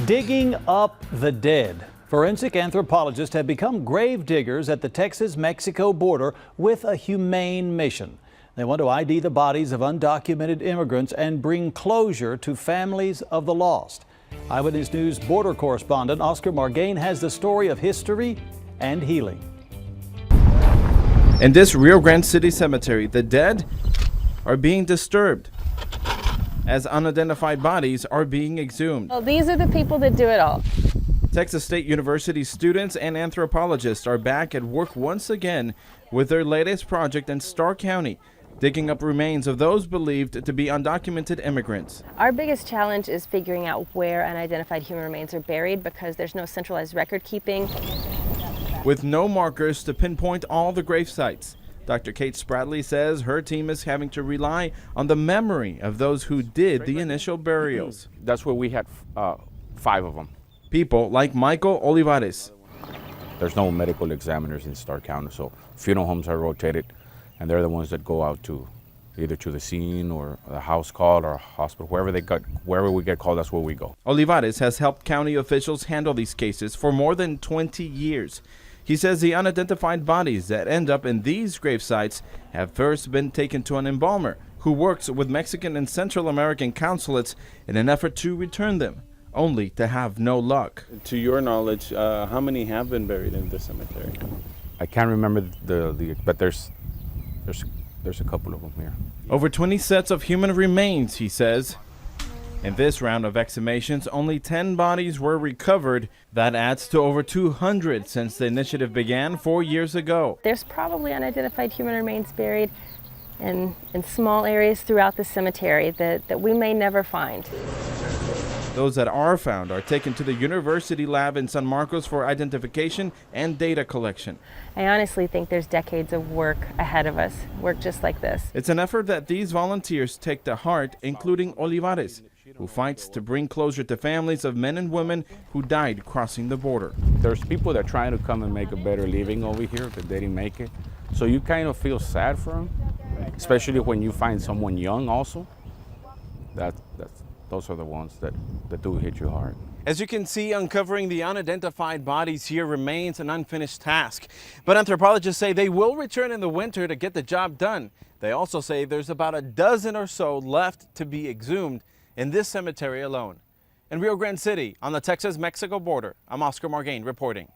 Digging up the dead. Forensic anthropologists have become grave diggers at the Texas-Mexico border with a humane mission. They want to ID the bodies of undocumented immigrants and bring closure to families of the lost. Eyewitness News border correspondent Oscar Margain has the story of history and healing. In this Rio Grande City cemetery, the dead are being disturbed as unidentified bodies are being exhumed. Well, these are the people that do it all. Texas State University students and anthropologists are back at work once again with their latest project in Starr County, digging up remains of those believed to be undocumented immigrants. Our biggest challenge is figuring out where unidentified human remains are buried because there's no centralized record keeping. With no markers to pinpoint all the grave sites, Dr. Kate Spradley says her team is having to rely on the memory of those who did the initial burials. That's where we had 5 of them. People like Michael Olivares. There's no medical examiners in Starr County, so funeral homes are rotated, and they're the ones that go out to either to the scene or the house call or a hospital, wherever we get called, that's where we go. Olivares has helped county officials handle these cases for more than 20 years. He says the unidentified bodies that end up in these grave sites have first been taken to an embalmer who works with Mexican and Central American consulates in an effort to return them, only to have no luck. To your knowledge, how many have been buried in this cemetery? I can't remember but there's a couple of them here. Over 20 sets of human remains, he says. In this round of exhumations, only 10 bodies were recovered. That adds to over 200 since the initiative began 4 years ago. There's probably unidentified human remains buried in small areas throughout the cemetery that we may never find. Those that are found are taken to the university lab in San Marcos for identification and data collection. I honestly think there's decades of work ahead of us, work just like this. It's an effort that these volunteers take to heart, including Olivares, who fights to bring closure to families of men and women who died crossing the border. There's people that are trying to come and make a better living over here that they didn't make it. So you kind of feel sad for them, especially when you find someone young also. Those are the ones that do hit you hard. As you can see, uncovering the unidentified bodies here remains an unfinished task. But anthropologists say they will return in the winter to get the job done. They also say there's about a dozen or so left to be exhumed in this cemetery alone. In Rio Grande City, on the Texas-Mexico border, I'm Oscar Margain reporting.